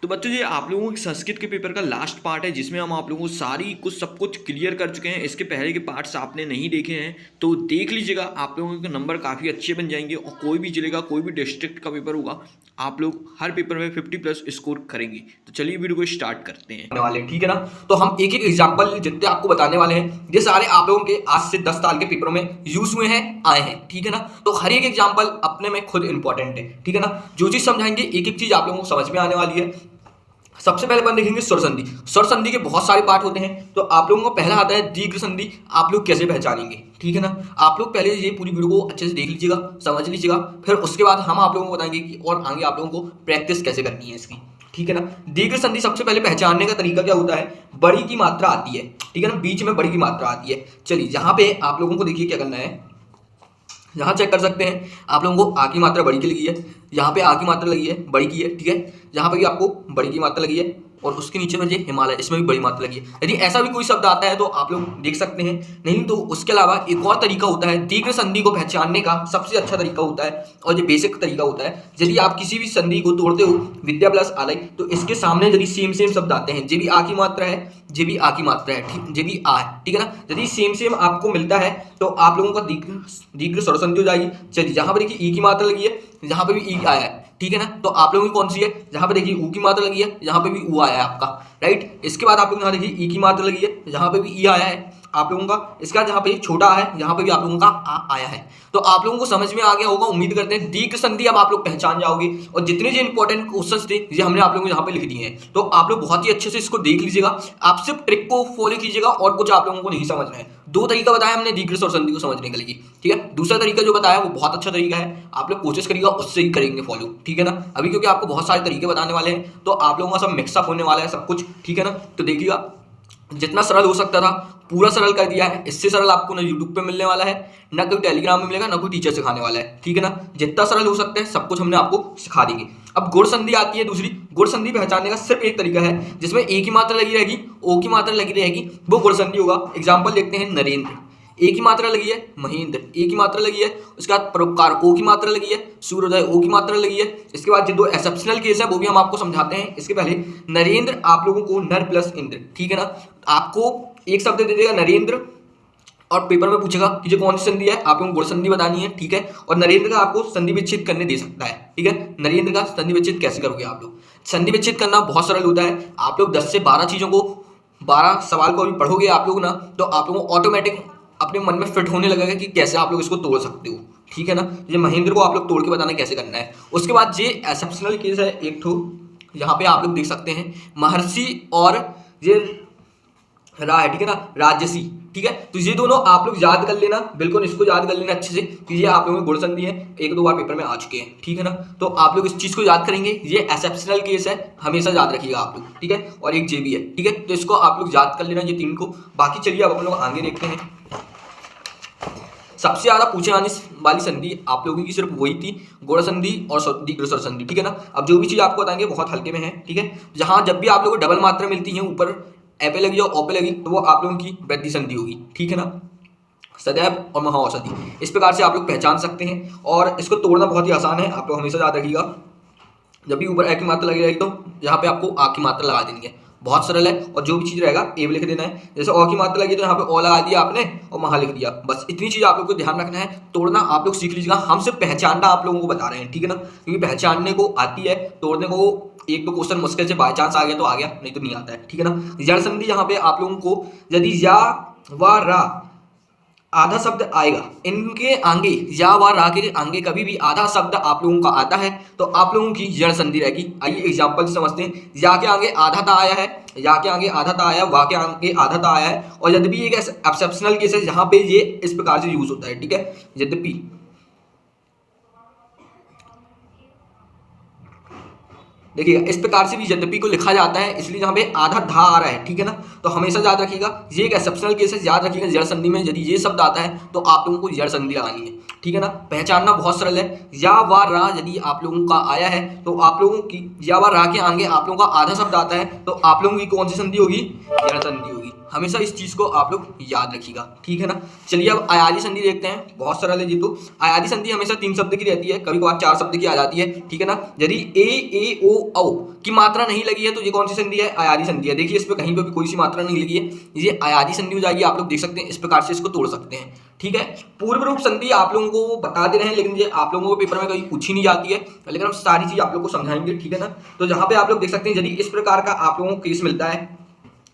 तो बच्चों ये आप लोगों के संस्कृत के पेपर का लास्ट पार्ट है जिसमें हम आप लोगों को सारी कुछ सब कुछ क्लियर कर चुके हैं। इसके पहले के पार्ट्स आपने नहीं देखे हैं तो देख लीजिएगा, आप लोगों के नंबर काफ़ी अच्छे बन जाएंगे और कोई भी जिले का कोई भी डिस्ट्रिक्ट का पेपर होगा आप लोग हर पेपर में 50+ स्कोर करेंगे। तो चलिए वीडियो को स्टार्ट करते हैं वाले, ठीक है ना। तो हम एक एक एग्जांपल जितने आपको बताने वाले हैं ये सारे आप लोगों के आज से 10 साल के पेपरों में यूज हुए हैं, आए हैं, ठीक है ना। तो हर एक एग्जांपल अपने में खुद इंपॉर्टेंट है, ठीक है ना। जो चीज समझाएंगे एक एक चीज आप लोगों को समझ में आने वाली है। सबसे पहले अपन देखेंगे स्वर संधि। स्वर संधि के बहुत सारे पार्ट होते हैं, तो आप लोगों को पहला आता है दीर्घ संधि। आप लोग कैसे पहचानेंगे, ठीक है ना। आप लोग पहले ये पूरी वीडियो को अच्छे से देख लीजिएगा, समझ लीजिएगा, फिर उसके बाद हम आप लोगों को बताएंगे कि और आगे आप लोगों को प्रैक्टिस कैसे करनी है इसकी, ठीक है ना। दीर्घ संधि सबसे पहले पहचानने का तरीका क्या होता है, बड़ी की मात्रा आती है, ठीक है ना, बीच में बड़ी की मात्रा आती है। चलिए यहाँ पे आप लोगों को देखिए क्या करना है, यहाँ चेक कर सकते हैं आप लोगों को आ की मात्रा बड़ी की लगी है, यहाँ पे आ की मात्रा लगी है बड़ी की है, ठीक है। यहाँ पे भी आपको बड़ी की मात्रा लगी है और उसके नीचे में ये हिमालय, इसमें भी बड़ी मात्रा लगी है। यदि ऐसा भी कोई शब्द आता है तो आप लोग देख सकते हैं, नहीं तो उसके अलावा एक और तरीका होता है दीर्घ संधि को पहचानने का। सबसे अच्छा तरीका होता है और ये बेसिक तरीका होता है, यदि आप किसी भी संधि को तोड़ते हो विद्या प्लस आलय, तो इसके सामने यदि सेम सेम शब्द आते हैं, जे भी आ की मात्रा है, जे भी आ की मात्रा है, ठीक, जे भी आ है, ठीक है ना। यदि सेम सेम आपको मिलता है तो आप लोगों का दीर्घ स्वर संधि हो जाएगी। चलिए यहाँ पर देखिए ई की मात्रा लगी है, यहाँ पे भी ई आया है, ठीक है ना। तो आप लोगों की कौन सी है, यहाँ पे देखिए ऊ की मात्रा लगी है, यहाँ पे भी ऊ आया है आपका, राइट। इसके बाद आप लोग यहाँ देखिए ई की मात्रा लगी है, यहाँ पे भी ई आया है आप लोगों का। इसका जहाँ पे छोटा है यहाँ पे भी आप लोगों का आ आया है। तो आप लोगों को समझ में आ गया होगा, उम्मीद करते हैं। दीर्घ संधि अब आप लोग पहचान जाओगे और जितने जो इंपॉर्टेंट क्वेश्चंस थे ये हमने आप लोगों को यहाँ पे लिख दिए हैं। तो आप लोग बहुत ही अच्छे से इसको देख लीजिएगा, आप सिर्फ ट्रिक को फॉलो कीजिएगा और कुछ आप लोगों को नहीं समझना है। दो तरीका बताया हमने दीर्घ स्वर संधि को समझने के लिए, ठीक है। दूसरा तरीका जो बताया वो बहुत अच्छा तरीका है, आप लोग कोशिश करिएगा उससे ही करेंगे फॉलो, ठीक है ना। अभी क्योंकि आपको बहुत सारे तरीके बताने वाले हैं तो आप लोगों का सब मिक्सअप होने वाला है सब कुछ, ठीक है ना। तो देखिएगा जितना सरल हो सकता था पूरा सरल कर दिया है। इससे सरल आपको ना यूट्यूब पे मिलने वाला है, ना कोई टेलीग्राम में मिलेगा, ना कोई टीचर सिखाने वाला है, ठीक है ना। जितना सरल हो सकता है सब कुछ हमने आपको सिखा देंगे। अब गुण संधि आती है दूसरी। गुण संधि पहचानने का सिर्फ एक तरीका है जिसमें ए की मात्रा लगी रहेगी, ओ की मात्रा लगी रहेगी, वो गुण संधि होगा। एग्जाम्पल देखते हैं, नरेंद्र, ए की मात्रा लगी है, महेंद्र ए की मात्रा लगी है, उसके बाद परोपकार ओ की मात्रा लगी है, सूर्योदय ओ की मात्रा लगी है। इसके बाद जो दो एक्सेप्शनल केस है वो भी हम आपको समझाते हैं। इसके पहले नरेंद्र आप लोगों को नर प्लस इंद्र, ठीक है ना। आपको एक शब्द दे देगा नरेंद्र और पेपर में पूछेगा कि जो कौन सी संधि है, आप लोगों को गुण संधि बतानी है, ठीक है। और नरेंद्र का आपको संधि विच्छेद करने दे सकता है, ठीक है। नरेंद्र का संधि विच्छेद कैसे करोगे आप लोग, संधि विच्छेद करना बहुत सरल होता है। आप लोग 10 से 12 चीजों को, 12 सवाल को अभी पढ़ोगे आप लोग ना, तो आप लोगों को ऑटोमेटिक अपने मन में फिट होने लगेगा कि कैसे आप लोग इसको तोड़ सकते हो, ठीक है ना। ये महेंद्र को आप लोग तोड़ के बताना कैसे करना है। उसके बाद ये एक्सेप्शनल केस है एक ठो, यहाँ पे आप लोग देख सकते हैं महर्षि और ये रा है, ठीक है ना, राजसी, ठीक है। तो ये दोनों आप लोग याद कर लेना, बिल्कुल इसको याद कर लेना अच्छे से कि ये आप लोगों को गुण संधि है, एक दो बार पेपर में आ चुके हैं, ठीक है ना। तो आप लोग इस चीज को याद करेंगे, ये एक्सेप्शनल केस है, हमेशा याद रखिएगा आप लोग, ठीक है। और एक जे भी है, ठीक है। तो इसको आप लोग याद कर लेना ये तीन को। बाकी चलिए अब हम लोग आगे देखते हैं। सबसे ज्यादा पूछे जाने वाली संधि आप लोगों की सिर्फ वही थी, गुण संधि और दीर्घ स्वर संधि, ठीक है ना। अब जो भी चीज आपको बताएंगे बहुत हल्के में है, ठीक है। जहां जब भी आप लोगों को डबल मात्रा मिलती है, ऊपर ए पे लगी और ओ पे लगी, तो वो आप लोगों की वृद्धि संधि होगी, ठीक है ना। सदैव और महाऔषधि, इस प्रकार से आप लोग पहचान सकते हैं और इसको तोड़ना बहुत ही आसान है। आप लोग हमेशा याद रखिएगा, जब भी ऊपर ए की मात्रा लगी रहेगी तो यहाँ पे आपको आ की मात्रा लगा देनी है, बहुत सरल है। और जो भी चीज रहेगा ए लिख देना है। जैसे ओ की मात्रा लगी तो यहाँ पे ओ लगा दिया आपने और महा लिख दिया, बस इतनी चीज आप लोग को ध्यान रखना है। तोड़ना आप लोग सीख लीजिएगा, हम सिर्फ पहचानना आप लोगों को बता रहे हैं, ठीक है ना। क्योंकि पहचानने को आती है, तोड़ने को एक दो क्वेश्चन मुश्किल से बाय चांस आ गया तो आ गया, नहीं तो नहीं आता है, ठीक है ना। जड़ संधि यहाँ पे आप लोगों को यदि या व रा आधा शब्द आएगा, इनके आगे या व रा के आगे कभी भी आधा शब्द आप लोगों का आता है तो आप लोगों की जड़ संधि रहेगी। आइए एग्जांपल से समझते हैं। या के आगे आधा ता आया है, या के आगे आधा ता आया, वा के आगे आधा ता आया है। और यद्यपि एक एक्सेप्शनल केस है जहां पे ये इस प्रकार से यूज होता है, ठीक है। यद्यपि देखिएगा इस प्रकार से भी यद्यपि को लिखा जाता है, इसलिए यहाँ पे आधा धा आ रहा है, ठीक है ना। तो हमेशा याद रखिएगा, ये एक एक्सेप्शनल केस है, याद रखिएगा जड़ संधि में यदि ये शब्द आता है तो आप लोगों को जड़ संधि लगानी है, ठीक है ना। पहचानना बहुत सरल है। या व रा यदि आप लोगों का आया है तो आप लोगों की या व रा के आगे आप लोगों का आधा शब्द आता है तो आप लोगों की कौन सी संधि होगी, जड़ संधि होगी। हमेशा इस चीज को आप लोग याद रखिएगा, ठीक है ना। चलिए अब अयादी संधि देखते हैं, बहुत सरल है जी। तो अयादी संधि हमेशा 3 शब्द की रहती है, कभी कभार 4 शब्द की आ जाती है, ठीक है ना। यदि ए ओ औ की मात्रा नहीं लगी है तो ये कौन सी संधि है, अयादी संधि है। देखिए इस पे कहीं पे भी कोई सी मात्रा नहीं लगी है, ये अयादी संधि हो जाएगी। आप लोग देख सकते हैं इस प्रकार से इसको तोड़ सकते हैं, ठीक है। पूर्व रूप संधि आप लोगों को बता दे रहे हैं, लेकिन ये आप लोगों को पेपर में कहीं पूछी नहीं जाती है, लेकिन हम सारी चीज आप लोग को समझाएंगे, ठीक है ना। तो जहां पे आप लोग देख सकते हैं यदि इस प्रकार का आप लोगों को केस मिलता है,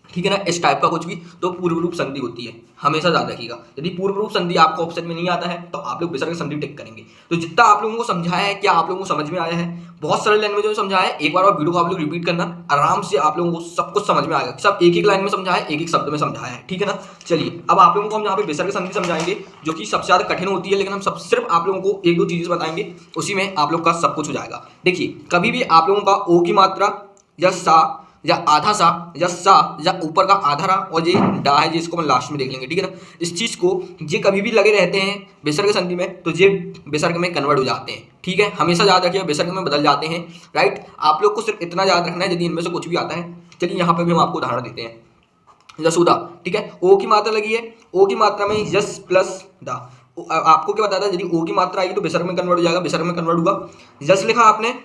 ठीक है ना, इस टाइप का कुछ भी, तो पूर्व रूप संधि होती है, हमेशा याद रखिएगा। यदि पूर्व रूप संधि आपको ऑप्शन में नहीं आता है तो आप लोग विसर्ग संधि टिक करेंगे। तो जितना आप लोगों को समझाया है, क्या आप लोगों को समझ में आया है? बहुत सरल लैंग्वेज में समझाया है, एक बार और वीडियो को आप लोग रिपीट करना, आराम से आप लोगों को सब कुछ समझ में आएगा। सब एक एक लाइन में समझाया है, एक एक शब्द में समझाया है, ठीक है ना। चलिए अब आप लोगों को हम यहाँ पे विसर्ग संधि समझाएंगे, जो कि सबसे ज्यादा कठिन होती है, लेकिन हम सब सिर्फ आप लोगों को 1-2 चीजें बताएंगे, उसी में आप लोग का सब कुछ हो जाएगा। देखिए कभी भी आप लोगों का ओ की मात्रा या सा या आधा सा या सा या ऊपर का आधा रा और ये डा है, जिसको हम लास्ट में देख लेंगे, ठीक है ना। इस चीज को ये कभी भी लगे रहते हैं विसर्ग संधि में तो ये विसर्ग में कन्वर्ट हो जाते हैं, ठीक है। हमेशा याद रखिए विसर्ग में बदल जाते हैं, राइट। आप लोग को सिर्फ इतना याद रखना है यदि इनमें से कुछ भी आता है। चलिए यहाँ पे भी हम आपको उदाहरण देते हैं। यशोदा, ठीक है, ओ की मात्रा लगी है, ओ की मात्रा में यश प्लस दा। आपको क्या बताया था, यदि ओ की मात्रा आएगी तो विसर्ग में कन्वर्ट हो जाएगा, विसर्ग में कन्वर्ट हुआ। यश लिखा आपने,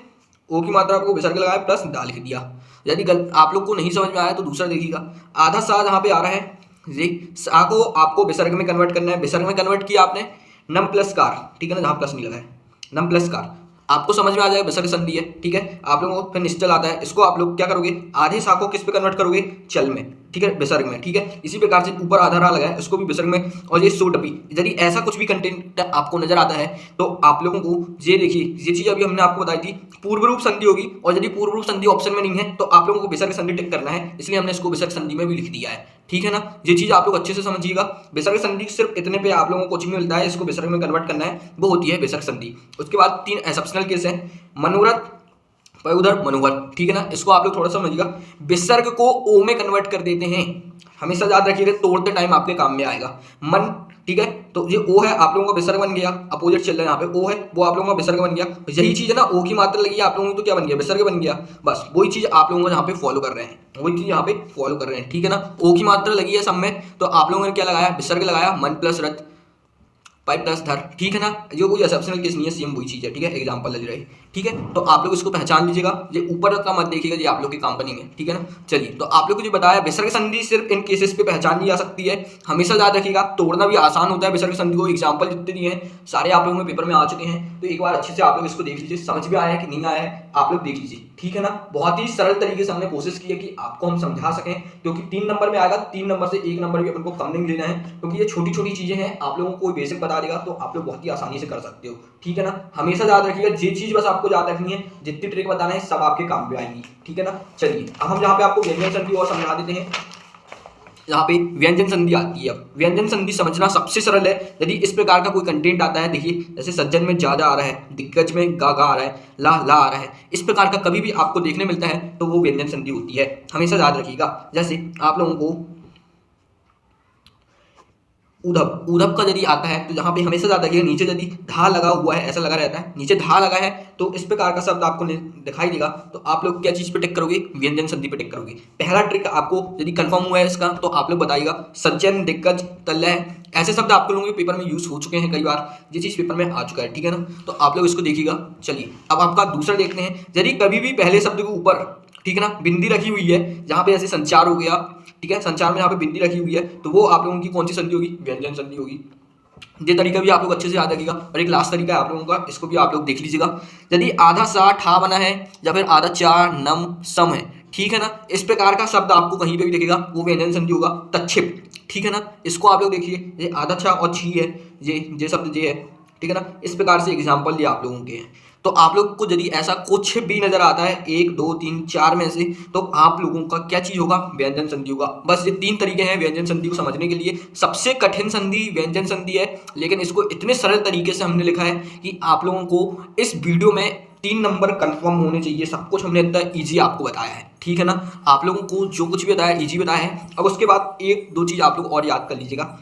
ओ की मात्रा आपको विसर्ग लगाया प्लस दा लिख दिया। यदि आप लोग को नहीं समझ में आया तो दूसरा देखिएगा, आधा सा जहाँ पे आ रहा है, ये सा को आपको विसर्ग में कन्वर्ट करना है। विसर्ग में कन्वर्ट किया आपने, नम प्लस कार, ठीक है ना, जहाँ प्लस नहीं लगा है, नम प्लस कार, आपको समझ में आ जाएगा विसर्ग संधि है, ठीक है। आप लोगों को फिर निश्चल आता है, इसको आप लोग क्या करोगे, आधे सा को किस पे कन्वर्ट करोगे, चल में, ठीक है, विसर्ग में, ठीक है। इसी प्रकार से ऊपर आधा रा लगा है, इसको भी विसर्ग में, और ये सोटपी। यदि ऐसा कुछ भी कंटेंट आपको नजर आता है तो आप लोगों को ये देखिए, ये चीज अभी हमने आपको बताई थी, पूर्व रूप संधि होगी, और यदि पूर्व रूप संधि ऑप्शन में नहीं है तो आप लोगों को विसर्ग संधि टिक करना है, इसलिए हमने इसको विसर्ग संधि में भी लिख दिया है, ठीक है ना। ये चीज आप लोग अच्छे से समझिएगा। विसर्ग संधि सिर्फ इतने पे आप लोगों को कोचिंग में मिलता है, इसको विसर्ग में कन्वर्ट करना है, वो होती है विसर्ग संधि। उसके बाद 3 एक्सेप्शनल केस है, मनोरथ, पयोधर, मनोहर, ठीक है ना। इसको आप लोग थोड़ा समझिएगा, विसर्ग को ओ में कन्वर्ट कर देते हैं, हमेशा याद रखिएगा, तोड़ते टाइम आपके काम में आएगा। मन, ठीक है, तो ये ओ है, आप लोगों का विसर्ग बन गया, अपोजिट चल रहा है यहाँ पे, ओ है वो आप लोगों का विसर्ग बन गया। यही चीज है ना, ओ की मात्रा लगी है आप लोगों को तो क्या बन गया, विसर्ग बन गया। बस वही चीज आप लोगों को यहाँ पे फॉलो कर रहे हैं, वही चीज यहाँ पे फॉलो कर रहे हैं, ठीक है ना। ओ की मात्रा लगी है सब में, तो आप लोगों ने क्या लगाया, विसर्ग लगाया, मन प्लस रथ, पाई प्लस धर, ठीक है ना। जो कोई एक्सेप्शनल केस नहीं है, सेम वही चीज है, ठीक है, एग्जांपल लग रही, ठीक है। तो आप लोग इसको पहचान लीजिएगा, ये ऊपर का मत देखिएगा, ये आप लोग के काम बनेंगे, ठीक है ना। चलिए तो आप लोग को जो बताया, विसर्ग संधि सिर्फ इन केसेस पे पहचान ली जा सकती है, हमेशा याद रखिएगा। तोड़ना भी आसान होता है विसर्ग संधि को, एग्जाम्पल जितने दिए हैं सारे आप लोगों के पेपर में आ चुके हैं, तो एक बार अच्छे से आप लोग इसको देख लीजिए, समझ में आया है कि नहीं आया है आप लोग देख लीजिए, ठीक है ना। बहुत ही सरल तरीके से हमने कोशिश की है कि आपको हम समझा सकें, क्योंकि 3 नंबर में आएगा, 3 नंबर से 1 नंबर भी अपन को कम नहीं लेना है, क्योंकि ये छोटी छोटी चीजें हैं, आप लोगों को कोई बेसिक बता देगा तो आप लोग बहुत ही आसानी से कर सकते हो, ठीक है ना। हमेशा याद रखिएगा, ये चीज बस आपको याद रखनी है, जितनी ट्रिक बताना है सब आपके काम में आएंगी, ठीक है ना। चलिए अब हम यहाँ पे आपको व्यंजन संधि और समझा देते हैं। यहाँ पे व्यंजन संधि आती है। अब व्यंजन संधि समझना सबसे सरल है। यदि इस प्रकार का कोई कंटेंट आता है, देखिए जैसे सज्जन में ज्यादा आ रहा है, दिग्गज में गा गा आ रहा है, ला ला आ रहा है, इस प्रकार का कभी भी आपको देखने मिलता है तो वो व्यंजन संधि होती है, हमेशा याद रखिएगा। जैसे आप लोगों को उधब, उधब का यदि आता है तो यहाँ पे हमेशा याद रखिएगा, नीचे यदि धा लगा हुआ है, ऐसा लगा रहता है, नीचे धा लगा है तो इस प्रकार का शब्द आपको दिखाई देगा, तो आप लोग क्या चीज पे टिक करोगे, व्यंजन संधि पे टिक करोगे। पहला ट्रिक आपको यदि कंफर्म हुआ है इसका तो आप लोग बताइएगा, सज्जन, दिग्गज, तल्लय, ऐसे शब्द आप लोगों के पेपर में यूज हो चुके हैं कई बार, ये चीज पेपर में आ चुका है, ठीक है ना। तो आप लोग इसको देखिएगा। चलिए अब आपका दूसरा देखते हैं, यदि कभी भी पहले शब्द के ऊपर, ठीक है ना, बिंदी रखी हुई है, जहाँ पे ऐसे संचार हो गया, ठीक है, संचार में यहाँ पे बिंदी रखी हुई है, तो वो आप लोगों की कौन सी संधि होगी, व्यंजन संधि होगी। ये तरीका भी आप लोग अच्छे से याद रखिएगा। और एक लास्ट तरीका है आप लोगों का, इसको भी आप लोग देख लीजिएगा। यदि आधा सा ठा बना है या फिर आधा चा नम सम है, ठीक है ना, इस प्रकार का शब्द आपको कहीं पे भी दिखेगा वो व्यंजन संधि होगा। तक्षिप, ठीक है ना, इसको आप लोग देखिए, ये आधा छा और छी है, ये शब्द ये है, ठीक है ना। इस प्रकार से एग्जाम्पल ये आप लोगों के हैं। तो आप लोग को यदि ऐसा कुछ भी नजर आता है 1 2 3 4 में से, तो आप लोगों का क्या चीज होगा, व्यंजन संधि होगा। बस ये 3 तरीके हैं व्यंजन संधि को समझने के लिए। सबसे कठिन संधि व्यंजन संधि है, लेकिन इसको इतने सरल तरीके से हमने लिखा है कि आप लोगों को इस वीडियो में 3 नंबर कंफर्म होने चाहिए। सब कुछ हमने इतना ईजी आपको बताया है, ठीक है ना। आप लोगों को जो कुछ भी बताया ईजी बताया है। अब उसके बाद 1 2 चीज आप लोग और याद कर लीजिएगा।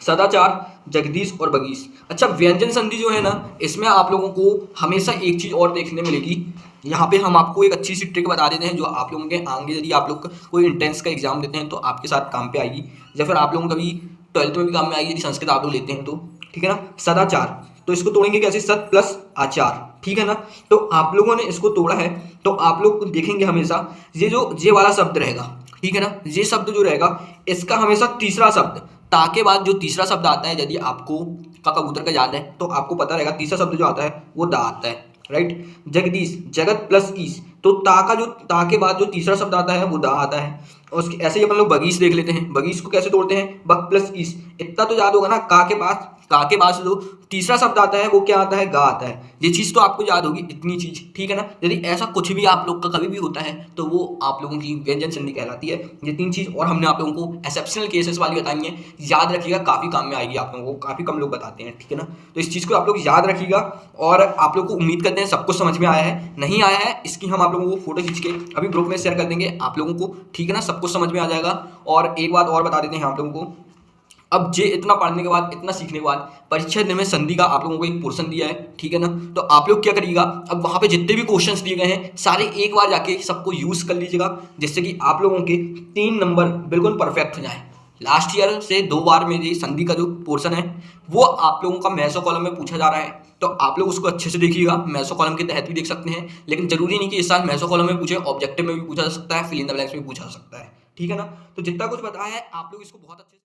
सदाचार, जगदीश और बगीश। अच्छा, व्यंजन संधि जो है ना, इसमें आप लोगों को हमेशा एक चीज़ और देखने मिलेगी। यहाँ पे हम आपको एक अच्छी सी ट्रिक बता देते हैं जो आप लोगों के आगे यदि आप लोग कोई इंट्रेंस का एग्जाम देते हैं तो आपके साथ काम पे आएगी, या फिर आप लोगों को कभी 12th में भी काम में आएगी यदि संस्कृत आप लोग लेते हैं तो, ठीक है ना। सदाचार, तो इसको तोड़ेंगे कैसे, सत प्लस आचार, ठीक है ना। तो आप लोगों ने इसको तोड़ा है तो आप लोग देखेंगे हमेशा ये वाला शब्द रहेगा, ठीक है ना। ये शब्द जो रहेगा इसका हमेशा तीसरा शब्द ता के बाद जो तीसरा शब्द आता है, यदि आपको का कबूतर का याद है तो आपको पता रहेगा तीसरा शब्द जो आता है वो दा आता है, राइट। जगदीश, जगत प्लस ईश, तो ता के बाद जो तीसरा शब्द आता है वो दा आता है। और उसके ऐसे ही अपन लोग बगीश देख लेते हैं। बगीश को कैसे तोड़ते हैं, बक प्लस ईश। इतना तो याद होगा ना, का के पास जो तीसरा शब्द आता है वो क्या आता है, गा आता है। ये चीज़ तो आपको याद होगी, इतनी चीज़, ठीक है ना। यदि ऐसा कुछ भी आप लोग का कभी भी होता है तो वो आप लोगों की व्यंजन संधि कहलाती है। ये 3 चीज़ और हमने आप लोगों को एक्सेप्शनल केसेस वाली बताई हैं, याद रखिएगा, काफ़ी काम में आएगी आप लोगों को, काफ़ी कम लोग बताते हैं, ठीक है ना। तो इस चीज़ को आप लोग याद रखिएगा और आप लोग को उम्मीद करते हैं सब कुछ समझ में आया है। नहीं आया है इसकी हम आप लोगों को फोटो खींच के अभी ग्रुप में शेयर कर देंगे आप लोगों को, ठीक है ना। सब कुछ समझ में आ जाएगा। और एक बात और बता देते हैं आप लोगों को, अब ये इतना पढ़ने के बाद, इतना सीखने के बाद परीक्षा दिन में संधि का आप लोगों को एक पोर्शन दिया है, ठीक है ना। तो आप लोग क्या करिएगा, अब वहाँ पे जितने भी क्वेश्चंस दिए गए हैं सारे एक बार जाके सबको यूज़ कर लीजिएगा, जिससे कि आप लोगों के 3 नंबर बिल्कुल परफेक्ट हो जाए। लास्ट ईयर से 2 बार में ये संधि का जो पोर्शन है वो आप लोगों का मेसो कॉलम में पूछा जा रहा है, तो आप लोग उसको अच्छे से देखिएगा। मेसो कॉलम के तहत भी देख सकते हैं, लेकिन जरूरी नहीं कि इस साल मेसो कॉलम में पूछे, ऑब्जेक्टिव में भी पूछा जा सकता है, फिल इन द ब्लैंक्स में भी पूछा जा सकता है, ठीक है ना। तो जितना कुछ बताया है आप लोग इसको बहुत अच्छे